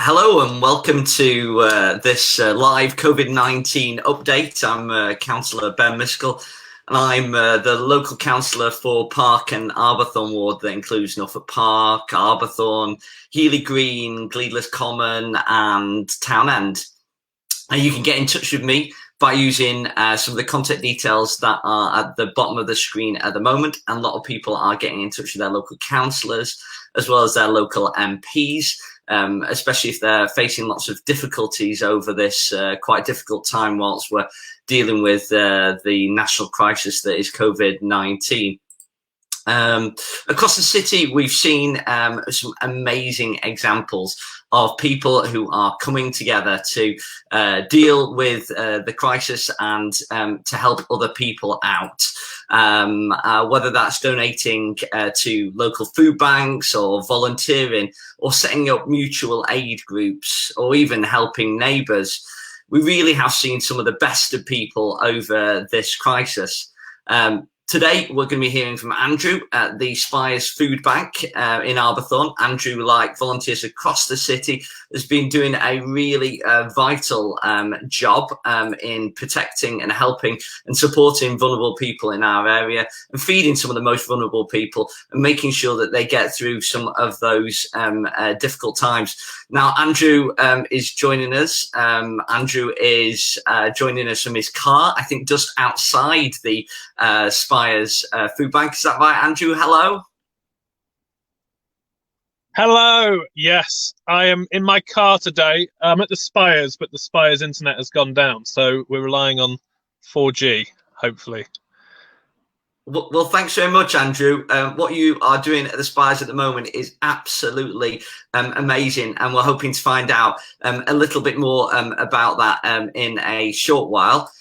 Hello and welcome to this live COVID-19 update. I'm Councillor Ben Miskell, and I'm the local councillor for Park and Arbourthorne ward that includes Norfolk Park, Arbourthorne, Healy Green, Gleadless Common and Townend. And you can get in touch with me by using some of the contact details that are at the bottom of the screen at the moment. And a lot of people are getting in touch with their local councillors as well as their local MPs. Especially if they're facing lots of difficulties over this quite difficult time whilst we're dealing with the national crisis that is COVID-19. Across the city, we've seen some amazing examples of people who are coming together to deal with the crisis and to help other people out. Whether that's donating to local food banks or volunteering or setting up mutual aid groups or even helping neighbours. We really have seen some of the best of people over this crisis. Today, we're going to be hearing from Andrew at the Spires Food Bank in Arbourthorne. Andrew, like volunteers across the city, has been doing a really vital job in protecting and helping and supporting vulnerable people in our area and feeding some of the most vulnerable people and making sure that they get through some of those difficult times. Now, Andrew is joining us. Andrew is joining us from his car, I think just outside the Spires Food Bank. Is that right, Andrew? Hello. Hello. Yes, I am in my car today. I'm at the Spires, but the Spires internet has gone down, so we're relying on 4G, hopefully. Well, thanks very much, Andrew. What you are doing at the Spires at the moment is absolutely amazing, and we're hoping to find out a little bit more about that in a short while.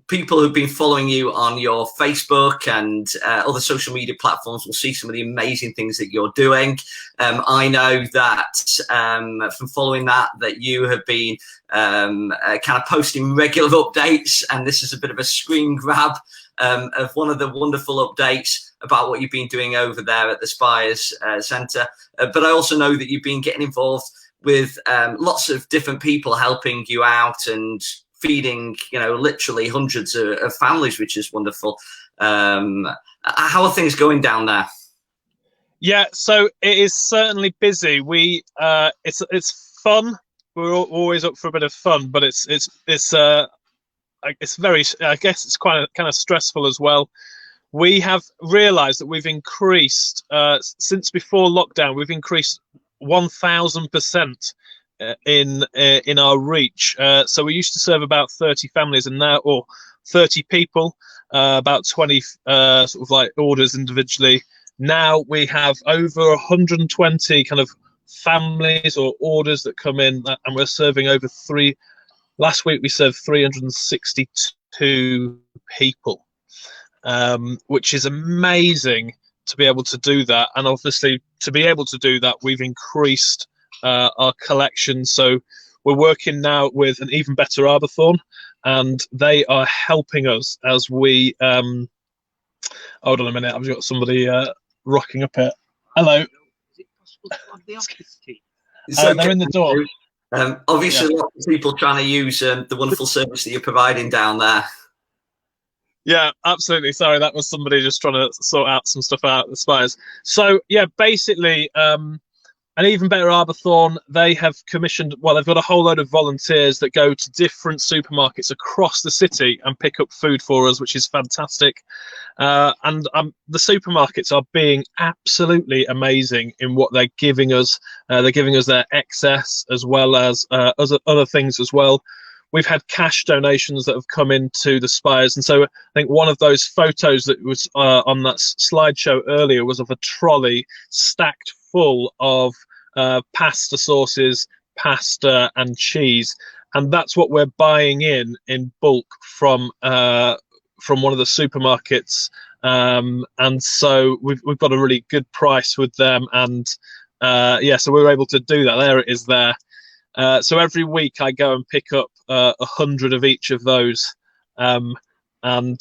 People who've been following you on your Facebook and other social media platforms will see some of the amazing things that you're doing. I know that from following that you have been kind of posting regular updates, and this is a bit of a screen grab of one of the wonderful updates about what you've been doing over there at the Spires Centre. But I also know that you've been getting involved with lots of different people helping you out and feeding, literally hundreds of families, which is wonderful. How are things going down there? Yeah, so it is certainly busy. It's fun. We're always up for a bit of fun, but it's very, I guess it's quite kind of stressful as well. We have realised that we've increased since before lockdown. We've increased 1,000% in our reach. So we used to serve about 30 families, and now, or 30 people, about 20 sort of like orders individually. Now we have over 120 kind of families or orders that come in, and we're serving over three. Last week we served 362 people, which is amazing to be able to do that. And obviously to be able to do that, we've increased our collection. So we're working now with an Even Better Arbourthorne, and they are helping us as we hold on a minute, I've got somebody rocking up here. Hello. Is it possible to have the office key? They're in the door. Obviously, yeah. A lot of people trying to use the wonderful service that you're providing down there. Yeah, absolutely. Sorry, that was somebody just trying to sort out some stuff out at the Spires. So, yeah, basically, an Even Better Arbourthorne, they have commissioned, well, they've got a whole load of volunteers that go to different supermarkets across the city and pick up food for us, which is fantastic. And the supermarkets are being absolutely amazing in what they're giving us. They're giving us their excess as well as other things as well. We've had cash donations that have come into the Spires. And so I think one of those photos that was on that slideshow earlier was of a trolley stacked full of pasta sauces, pasta and cheese. And that's what we're buying in bulk from one of the supermarkets. And so we've got a really good price with them. And yeah, so we were able to do that. There it is there. So every week I go and pick up 100 of each of those, and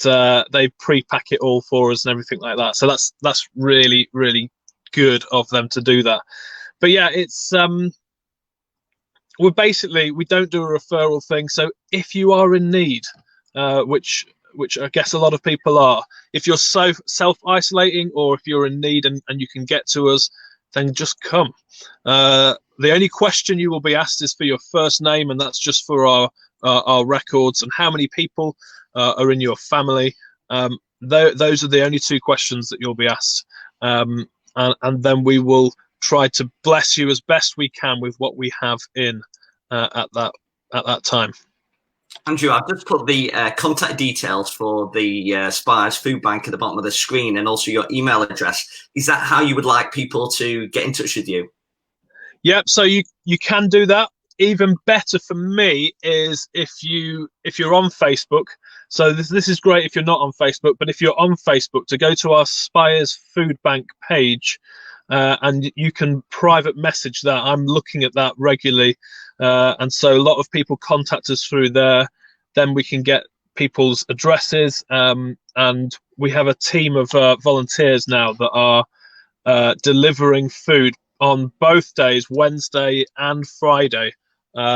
they pre-pack it all for us and everything like that. So that's really, really good of them to do that. But yeah, it's we don't do a referral thing. So if you are in need, which I guess a lot of people are, if you're self-isolating or if you're in need and you can get to us, then just come. The only question you will be asked is for your first name, and that's just for our records, and how many people are in your family. Those are the only two questions that you'll be asked, and then we will try to bless you as best we can with what we have in at that time. Andrew, I've just put the contact details for the Spires Food Bank at the bottom of the screen, and also your email address. Is that how you would like people to get in touch with you? Yep. So you can do that. Even better for me is if you're on Facebook. So this is great if you're not on Facebook, but if you're on Facebook, to go to our Spires Food Bank page, and you can private message that. I'm looking at that regularly, and so a lot of people contact us through there. Then we can get people's addresses, and we have a team of volunteers now that are delivering food on both days, Wednesday and Friday.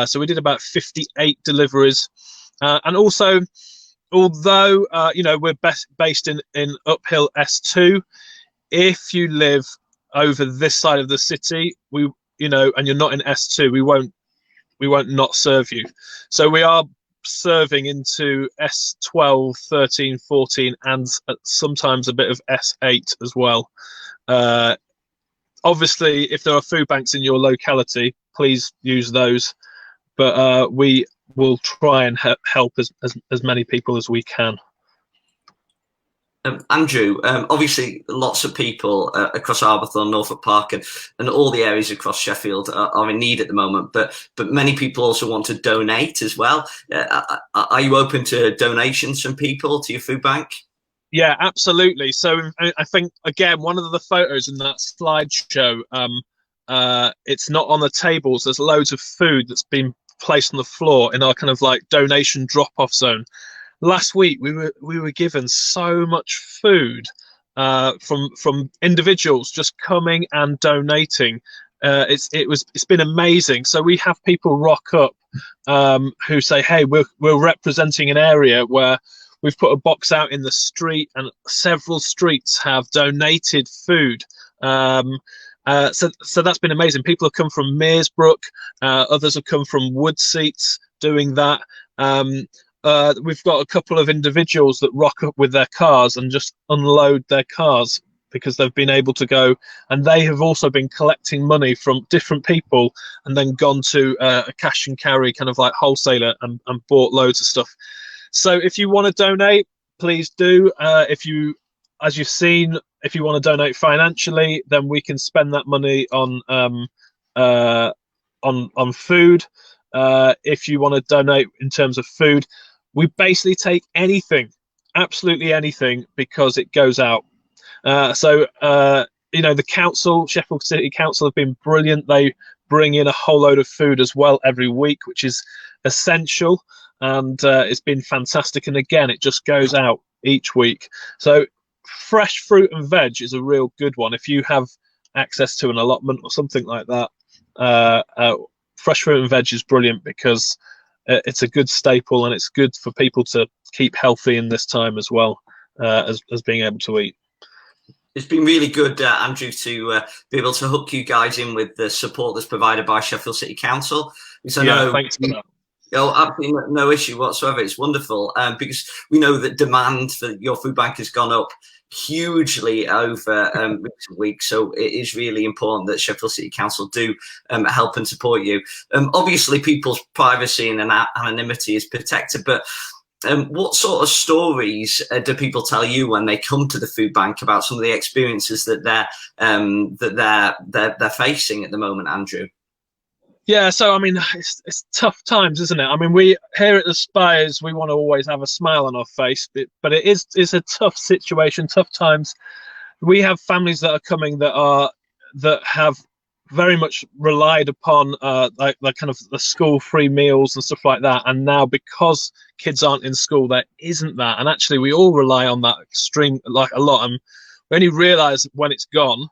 So we did about 58 deliveries, and also, although we're based in Uphill S2, if you live over this side of the city, and you're not in S2, we won't not serve you. So we are serving into S12, 13, 14, and sometimes a bit of S8 as well. Obviously, if there are food banks in your locality, please use those. But we will try and help as many people as we can. Andrew, obviously lots of people across Arbourthorne, Norfolk Park, and all the areas across Sheffield are in need at the moment, but many people also want to donate as well. Are you open to donations from people to your food bank? Yeah, absolutely. So I think, again, one of the photos in that slideshow, it's not on the tables. There's loads of food that's been placed on the floor in our kind of like donation drop-off zone. Last week we were given so much food from individuals just coming and donating. It's been amazing. So we have people rock up who say, "Hey, we're representing an area where we've put a box out in the street, and several streets have donated food." So that's been amazing. People have come from Mearsbrook, others have come from Woodseats doing that. We've got a couple of individuals that rock up with their cars and just unload their cars because they've been able to go, and they have also been collecting money from different people and then gone to a cash and carry kind of like wholesaler and bought loads of stuff. So if you want to donate, please do. As you've seen, if you want to donate financially, then we can spend that money on food. If you want to donate in terms of food, we basically take anything, absolutely anything, because it goes out. The council, Sheffield City Council, have been brilliant. They bring in a whole load of food as well every week, which is essential, and it's been fantastic. And again, it just goes out each week. So fresh fruit and veg is a real good one. If you have access to an allotment or something like that, fresh fruit and veg is brilliant because it's a good staple, and it's good for people to keep healthy in this time as well, as being able to eat. It's been really good, Andrew, to be able to hook you guys in with the support that's provided by Sheffield City Council. So thanks for that. Absolutely no issue whatsoever. It's wonderful because we know that demand for your food bank has gone up hugely over recent weeks. So it is really important that Sheffield City Council do help and support you. Obviously, people's privacy and anonymity is protected, but what sort of stories do people tell you when they come to the food bank about some of the experiences that they're facing at the moment, Andrew? Yeah, so I mean, it's tough times, isn't it? I mean, we here at the Spires, we want to always have a smile on our face, but it's a tough situation, tough times. We have families that are coming that have very much relied upon like kind of the school-free meals and stuff like that, and now because kids aren't in school, there isn't that, and actually we all rely on that extreme, like a lot, and we only realise when it's gone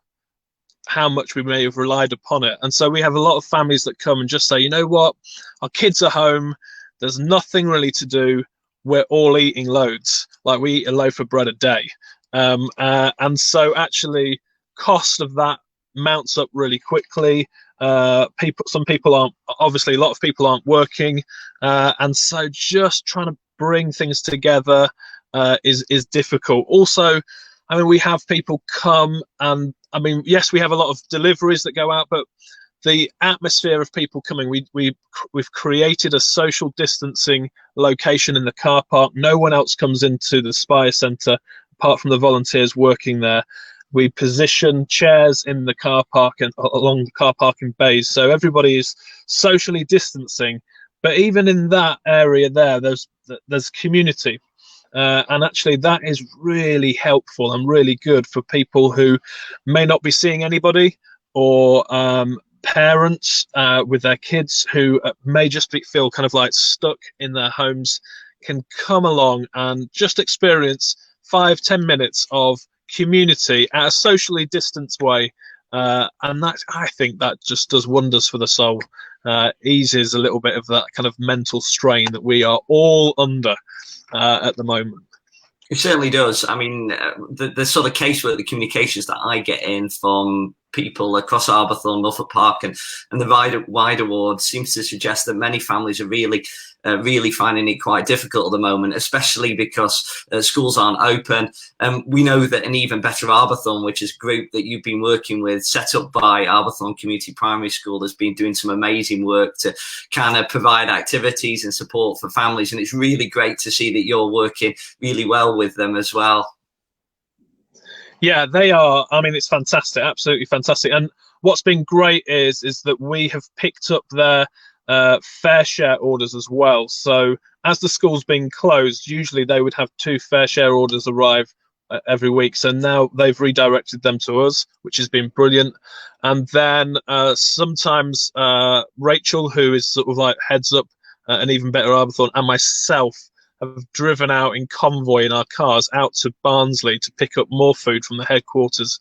how much we may have relied upon it. And so we have a lot of families that come and just say, you know what, our kids are home, there's nothing really to do, we're all eating loads, like we eat a loaf of bread a day. And so actually cost of that mounts up really quickly. Some people aren't, obviously a lot of people aren't working, and so just trying to bring things together is difficult. Also, I mean, we have people come, and I mean, yes, we have a lot of deliveries that go out, but the atmosphere of people coming, we've created a social distancing location in the car park. No one else comes into the Spires Centre apart from the volunteers working there. We position chairs in the car park and along the car parking bays, so everybody is socially distancing. But even in that area there, there's community, and actually that is really helpful and really good for people who may not be seeing anybody, or parents with their kids who may just feel kind of like stuck in their homes, can come along and just experience 5-10 minutes of community at a socially distanced way, and that, I think that just does wonders for the soul. Eases a little bit of that kind of mental strain that we are all under at the moment. It certainly does. I mean, the sort of casework, the communications that I get in from people across Arbourthorne, Norfolk Park, and the wider ward seems to suggest that many families are really finding it quite difficult at the moment, especially because schools aren't open. We know that an Even Better Arbourthorne, which is a group that you've been working with, set up by Arbourthorne Community Primary School, has been doing some amazing work to kind of provide activities and support for families. And it's really great to see that you're working really well with them as well. Yeah, they are. I mean, it's fantastic, absolutely fantastic. And what's been great is that we have picked up their fair share orders as well. So as the school's been closed, usually they would have 2 fair share orders arrive every week. So now they've redirected them to us, which has been brilliant. And then sometimes Rachel, who is sort of like heads up an Even Better Arbourthorne, and myself have driven out in convoy in our cars out to Barnsley to pick up more food from the headquarters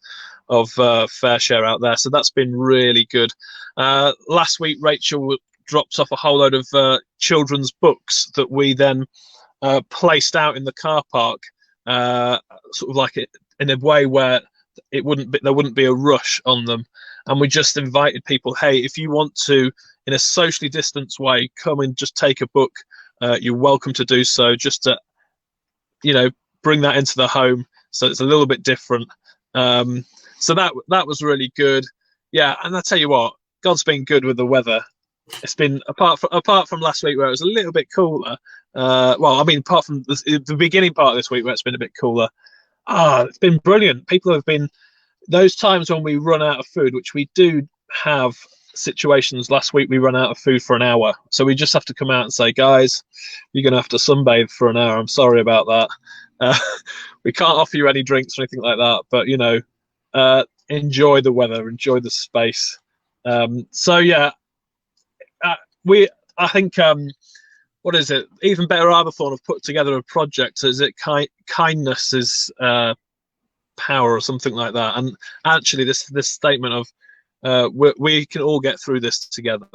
of Fair Share out there. So that's been really good. Last week, Rachel dropped off a whole load of children's books that we then placed out in the car park, sort of like in a way where there wouldn't be a rush on them. And we just invited people, hey, if you want to, in a socially distanced way, come and just take a book, you're welcome to do so, just to, you know, bring that into the home, so it's a little bit different. So that was really good. Yeah, and I tell you what, God's been good with the weather. It's been, apart from last week where it was a little bit cooler. Well, I mean, apart from the beginning part of this week where it's been a bit cooler, it's been brilliant. People have been, those times when we run out of food, which we do have situations. Last week we run out of food for an hour, so we just have to come out and say, guys, you're gonna have to sunbathe for an hour. I'm sorry about that. We can't offer you any drinks or anything like that, but you know, enjoy the weather, enjoy the space. So yeah, I think what is it, Even Better Arbourthorne have put together a project. Is it kindness is power or something like that? And actually this statement of we can all get through this together,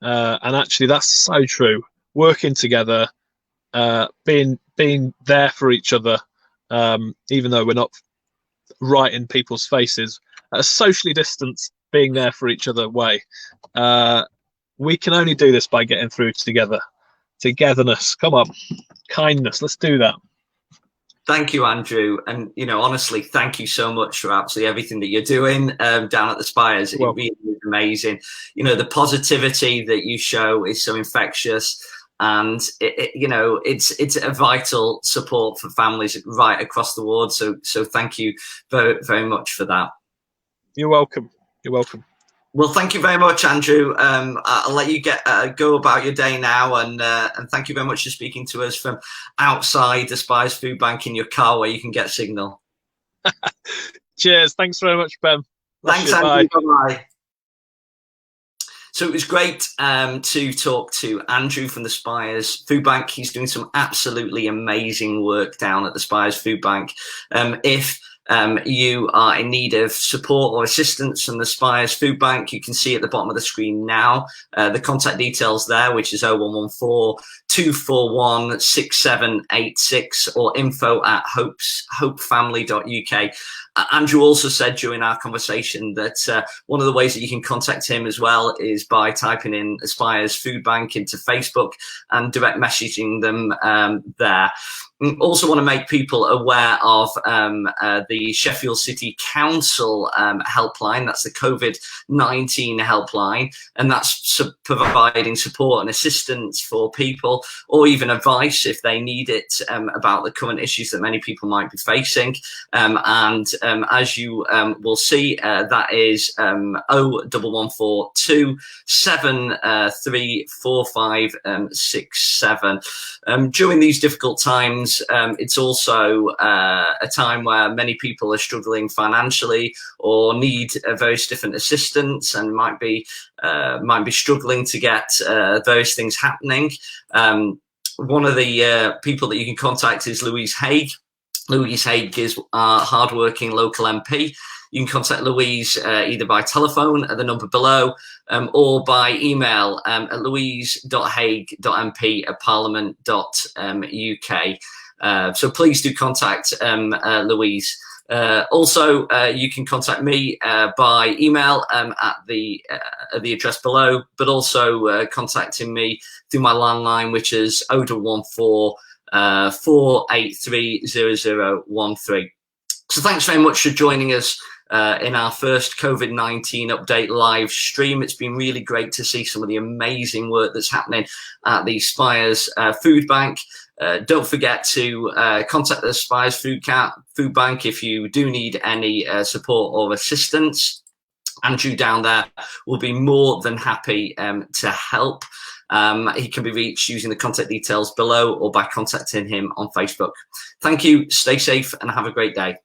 and actually that's so true. Working together, being there for each other, even though we're not right in people's faces, a socially distanced, being there for each other way. We can only do this by getting through together. Togetherness, come on, kindness. Let's do that. Thank you, Andrew. And, you know, honestly, thank you so much for absolutely everything that you're doing down at the Spires. It really is amazing. You know, the positivity that you show is so infectious, and you know, it's a vital support for families right across the ward. So thank you very, very much for that. You're welcome. You're welcome. Well, thank you very much, Andrew. I'll let you go about your day now, and thank you very much for speaking to us from outside the Spires Food Bank in your car where you can get signal. Cheers. Thanks very much, Ben. Thanks, Andrew. Bye-bye. So it was great to talk to Andrew from the Spires Food Bank. He's doing some absolutely amazing work down at the Spires Food Bank. If you are in need of support or assistance from the Spires Food Bank, you can see at the bottom of the screen now the contact details there, which is 0114 241 6786 or info@hopefamily.uk. Andrew also said during our conversation that one of the ways that you can contact him as well is by typing in Spires Food Bank into Facebook and direct messaging them there. Also want to make people aware of the Sheffield City Council helpline. That's the COVID-19 helpline, and that's providing support and assistance for people, or even advice if they need it, about the current issues that many people might be facing. As you will see, that is 01142 734567. During these difficult times, it's also a time where many people are struggling financially or need various different assistance and might be struggling to get various things happening. One of the people that you can contact is Louise Haigh. Louise Haigh is our hardworking local MP. You can contact Louise either by telephone at the number below, or by email at louise.haigh.mp@parliament.uk. So please do contact Louise. Also, you can contact me by email at the address below, but also contacting me through my landline, which is 014 483 0013. So thanks very much for joining us in our first COVID-19 update live stream. It's been really great to see some of the amazing work that's happening at the Spires Food Bank. Don't forget to contact the Spires Food Bank if you do need any support or assistance. Andrew down there will be more than happy to help. He can be reached using the contact details below or by contacting him on Facebook. Thank you, stay safe and have a great day.